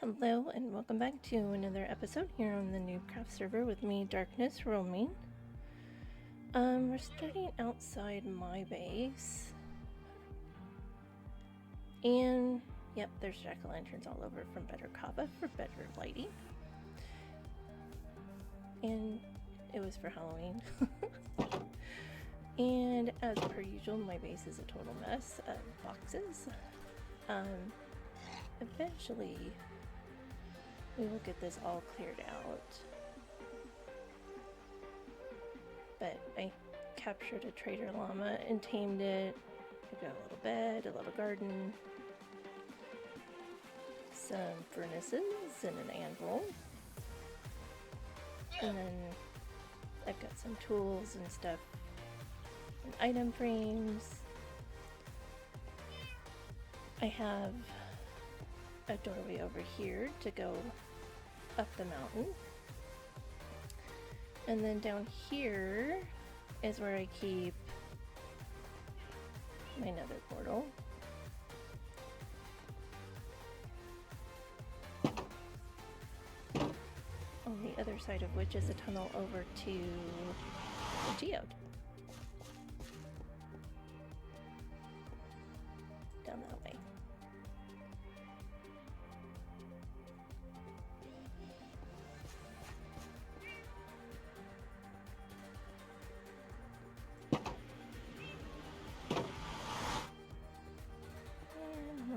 Hello and welcome back to another episode here on the Noobcraft server with me, DarknessRoaming. We're starting outside my base. And, yep, there's jack-o'-lanterns all over from better kava for better lighting. And it was for Halloween. And as per usual, my base is a total mess of boxes. Eventually we will get this all cleared out. But I captured a trader llama and tamed it. I've got a little bed, a little garden, some furnaces and an anvil. And then I've got some tools and stuff and item frames. I have a doorway over here to go up the mountain. And then down here is where I keep my nether portal. On the other side of which is a tunnel over to the geode. Down that way.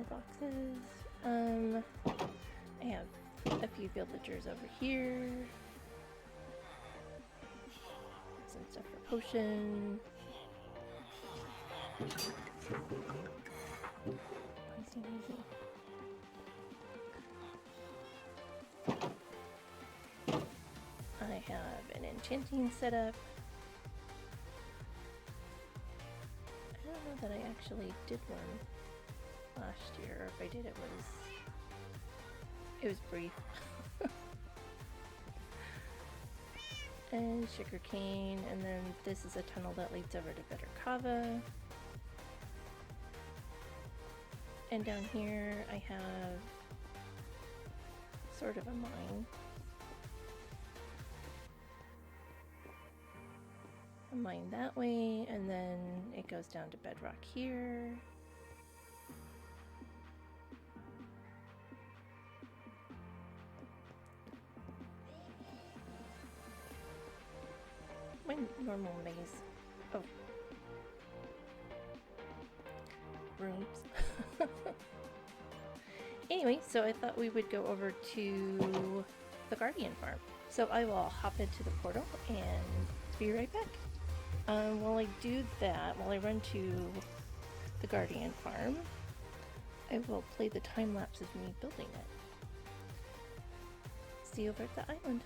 Boxes. I have a few villagers over here. Some stuff for potion. I have an enchanting setup. I don't know that I actually did one last year, or if I did, it was brief. And sugarcane, and then this is a tunnel that leads over to better kava. And down here I have sort of a mine. A mine that way, and then it goes down to bedrock here. My normal maze. Oh. Rooms. Anyway, so I thought we would go over to the Guardian farm. So I will hop into the portal and be right back. While I do that, while I run to the Guardian farm, I will play the time lapse of me building it. See you over at the island.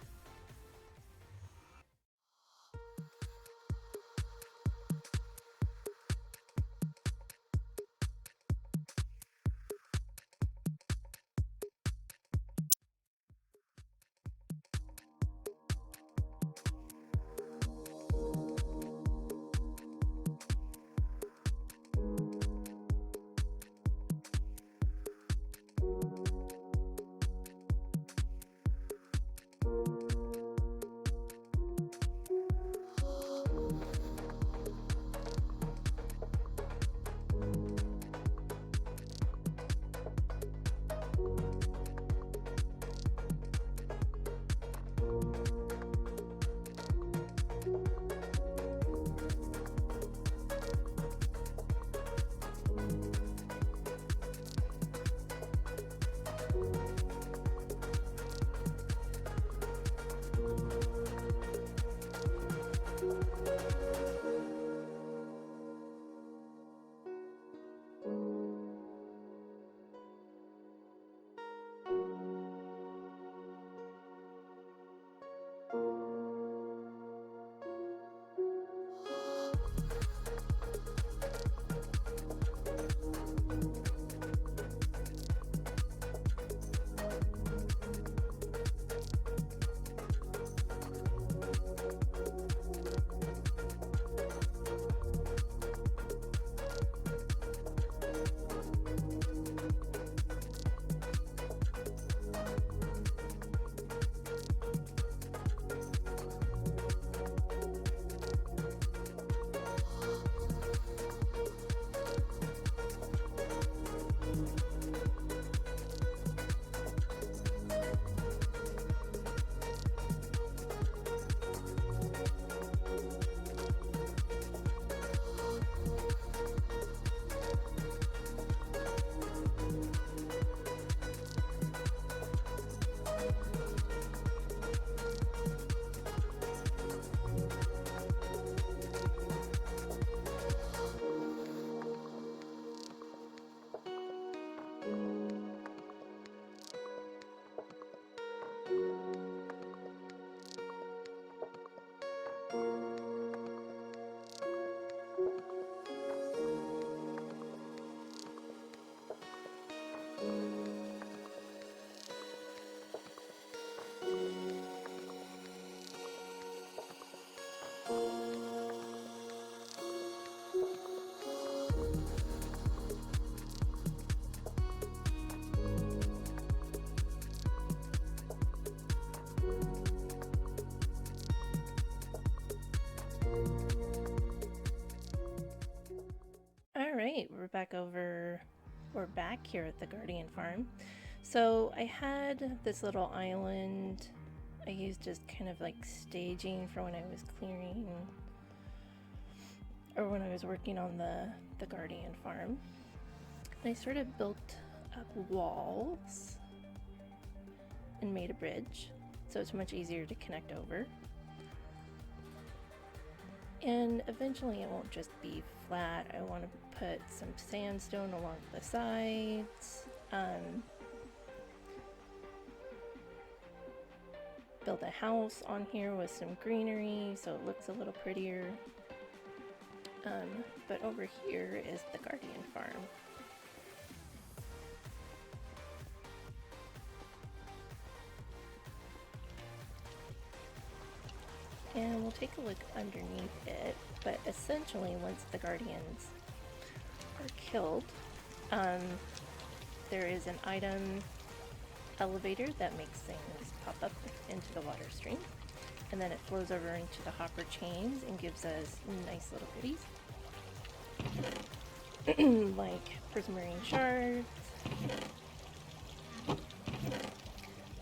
back over, or back here at the Guardian Farm. So I had this little island I used as kind of like staging for when I was clearing, or when I was working on the Guardian Farm. And I sort of built up walls and made a bridge, so it's much easier to connect over. And eventually it won't just be flat. I want to put some sandstone along the sides, build a house on here with some greenery so it looks a little prettier. But over here is the Guardian Farm. And we'll take a look underneath it, but essentially once the Guardians are killed, there is an item elevator that makes things pop up into the water stream, and then it flows over into the hopper chains and gives us nice little goodies like prismarine shards,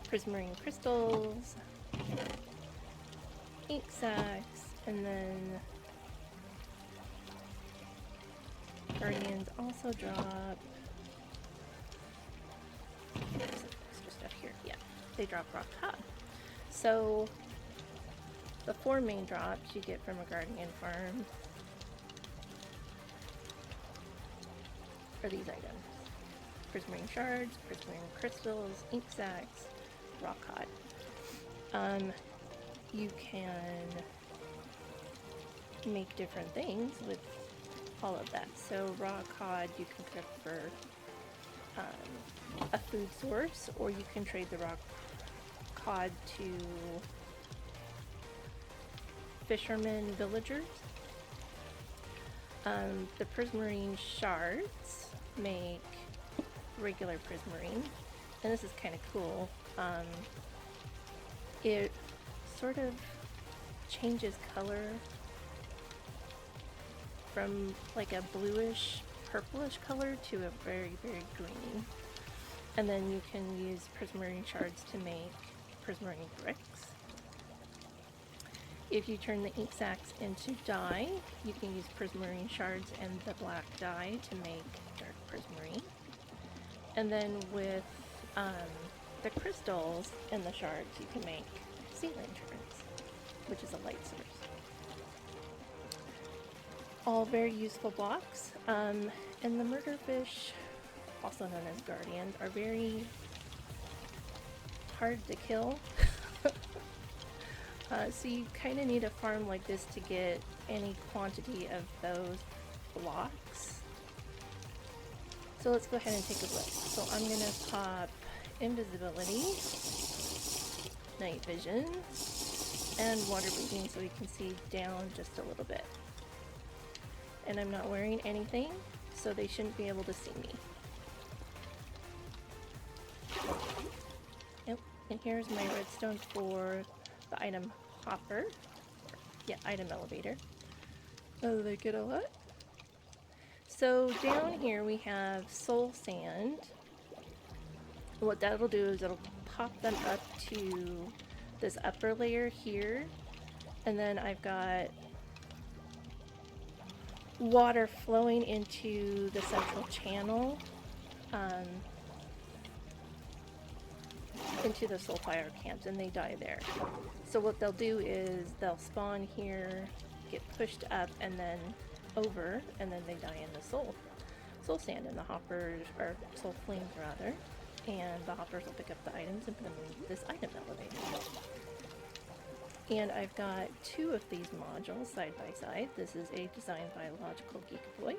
prismarine crystals, ink sacs, and then Guardians also drop extra stuff here. Yeah, they drop rock cod. So the 4 main drops you get from a Guardian Farm are these items: prismarine shards, prismarine crystals, ink sacs, rock cod. You can make different things with all of that. So raw cod you can cook for a food source, or you can trade the raw cod to fishermen villagers. The prismarine shards make regular prismarine, and this is kind of cool. It sort of changes color from like a bluish purplish color to a very, very green, and then you can use prismarine shards to make prismarine bricks. If you turn the ink sacs into dye, you can use prismarine shards and the black dye to make dark prismarine. And then with the crystals and the shards, you can make sea lanterns, which is a light source. All very useful blocks. And the murderfish, also known as guardians, are very hard to kill. So you kind of need a farm like this to get any quantity of those blocks. So let's go ahead and take a look. So I'm going to pop invisibility, night vision, and water breathing so we can see down just a little bit. And I'm not wearing anything, so they shouldn't be able to see me. Yep, and here's my redstone for the item hopper. Yeah, item elevator. Oh, they get a lot. So down here we have soul sand. What that'll do is it'll pop them up to this upper layer here, and then I've got water flowing into the central channel, into the soul fire camps, and they die there. So what they'll do is they'll spawn here, get pushed up, and then over, and then they die in the soul sand, and the hoppers, or soul flames rather, and the hoppers will pick up the items and put them in this item elevator. And I've got 2 of these modules side by side. This is a Designed Biological Geek Boy.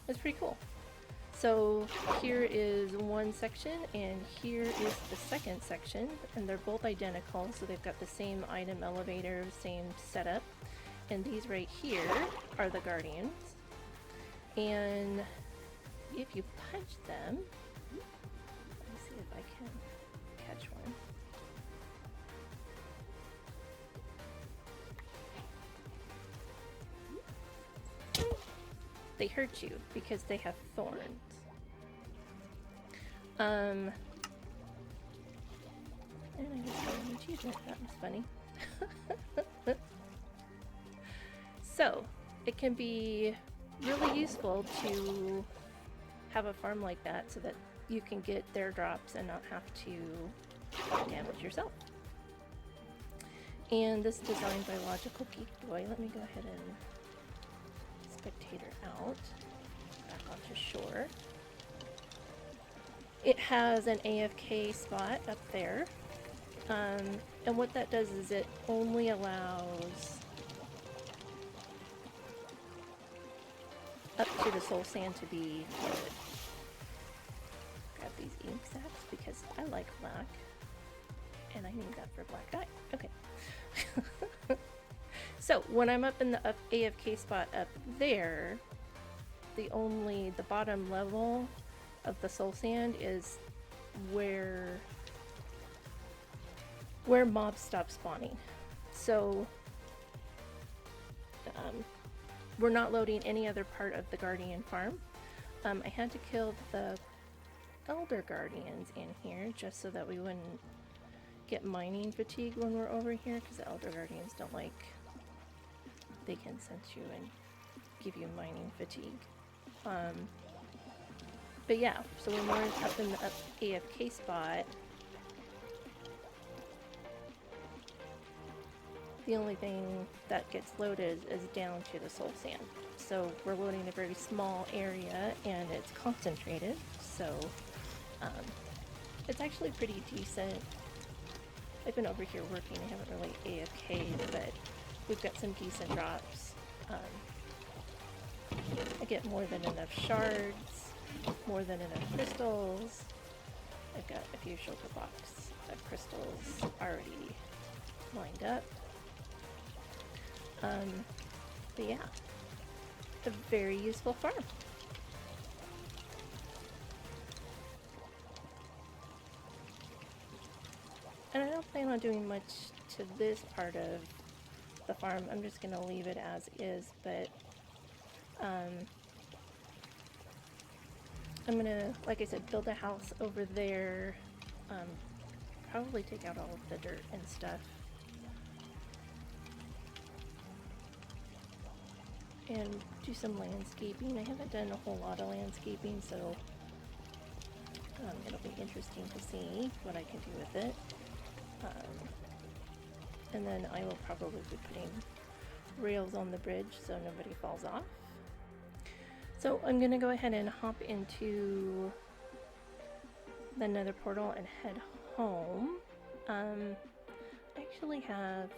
It's pretty cool. So here is one section, and here is the second section, and they're both identical, so they've got the same item elevator, same setup. And these right here are the guardians. And if you punch them, let me see if I can catch one. they hurt you because they have thorns. And I just got an achievement. That was funny. So, it can be really useful to have a farm like that so that you can get their drops and not have to damage yourself. And this is designed by Logical Geek Boy. Let me go ahead and spectator out. Back onto shore. It has an AFK spot up there. And what that does is it only allows up to the soul sand to be floated. Grab these ink sacs because I like black. And I need that for black dye. Okay. So when I'm up in the AFK spot up there, the bottom level of the soul sand is where mobs stop spawning. So we're not loading any other part of the Guardian farm. I had to kill the Elder Guardians in here just so that we wouldn't get mining fatigue when we're over here, because the Elder Guardians don't like, they can sense you and give you mining fatigue. But yeah, so when we're up in the AFK spot, the only thing that gets loaded is down to the soul sand. So we're loading a very small area and it's concentrated, so it's actually pretty decent. I've been over here working, I haven't really AFK'd, but we've got some decent drops. I get more than enough shards, more than enough crystals. I've got a few shulker blocks of crystals already lined up. But yeah, a very useful farm. And I don't plan on doing much to this part of the farm. I'm just going to leave it as is, but I'm going to, like I said, build a house over there, probably take out all of the dirt and stuff. And do some landscaping. I haven't done a whole lot of landscaping, so it'll be interesting to see what I can do with it. And then I will probably be putting rails on the bridge so nobody falls off. So I'm going to go ahead and hop into the nether portal and head home. I actually have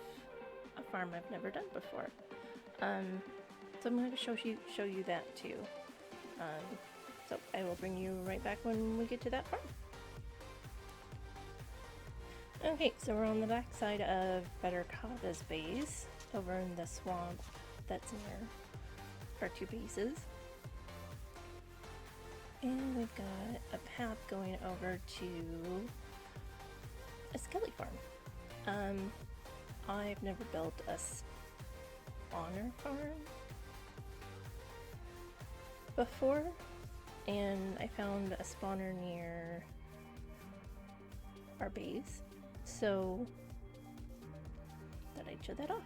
a farm I've never done before. So I'm going to show you that too. So I will bring you right back when we get to that farm. Okay, so we're on the back side of Better Kava's base, over in the swamp that's near our two bases. And we've got a path going over to a skelly farm. I've never built a spawner farm before, and I found a spawner near our base, so thought I'd show that off.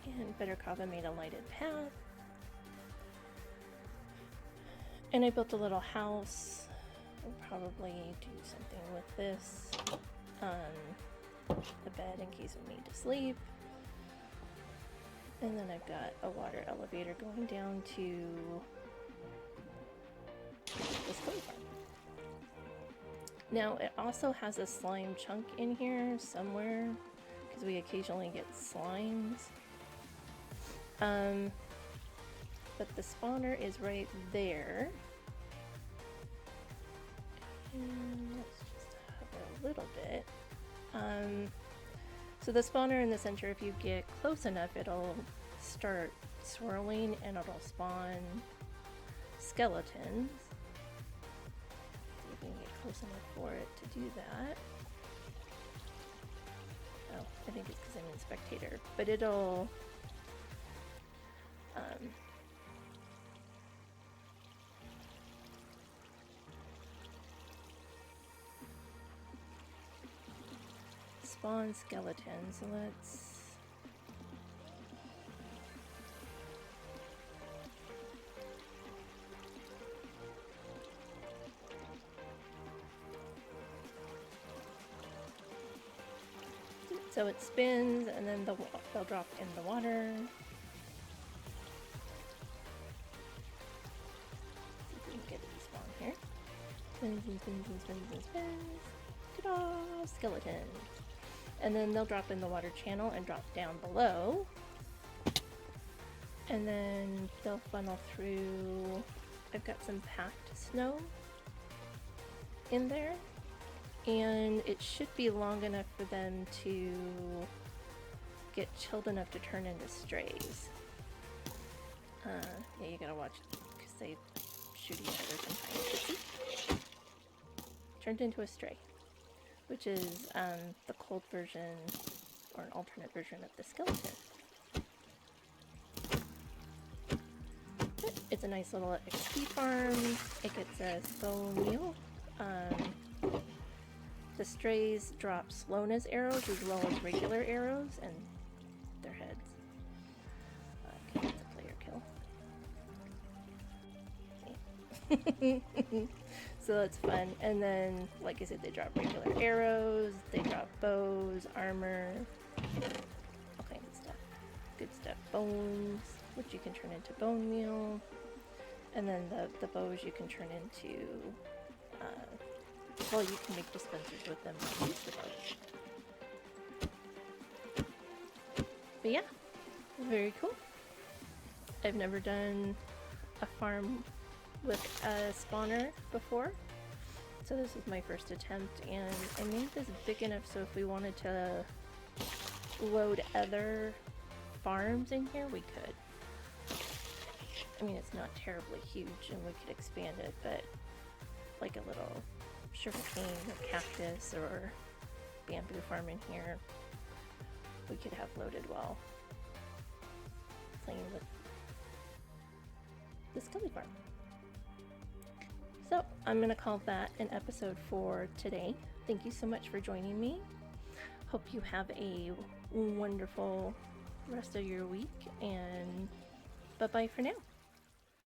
And Better Kava made a lighted path. And I built a little house. I'll probably do something with this. A bed in case we need to sleep. And then I've got a water elevator going down to the slime farm. Now it also has a slime chunk in here somewhere, because we occasionally get slimes. But the spawner is right there. And let's just hover a little bit. So the spawner in the center, if you get close enough, it'll start swirling and it'll spawn skeletons. See if we can get close enough for it to do that. I think it's because I'm in spectator, but it'll spawn skeletons. So let's so it spins, and then they'll drop in the water. See if we can get a respawn here. Spins and spins and spins and spins. Ta-da! Skeleton. And then they'll drop in the water channel and drop down below. And then they'll funnel through. I've got some packed snow in there. And it should be long enough for them to get chilled enough to turn into strays. Yeah, you gotta watch because they shoot each other sometimes. But see? Turned into a stray, which is the cold version or an alternate version of the skeleton. But it's a nice little XP farm. It gets us bone meal. The strays drop slowness arrows as well as regular arrows and their heads. Okay, that's a player kill. So that's fun. And then, like I said, they drop regular arrows, they drop bows, armor, all kinds of stuff. Good stuff. Bones, which you can turn into bone meal. And then the bows you can turn into well, you can make dispensers with them and use the bows. But yeah, very cool. I've never done a farm with a spawner before, so this is my first attempt, and I made this big enough so if we wanted to load other farms in here, we could. I mean, it's not terribly huge, and we could expand it, but like a little sugarcane or cactus or bamboo farm in here, we could have loaded while playing with the skelly farm. So I'm gonna call that an episode for today. Thank you so much for joining me. Hope you have a wonderful rest of your week, and bye-bye for now.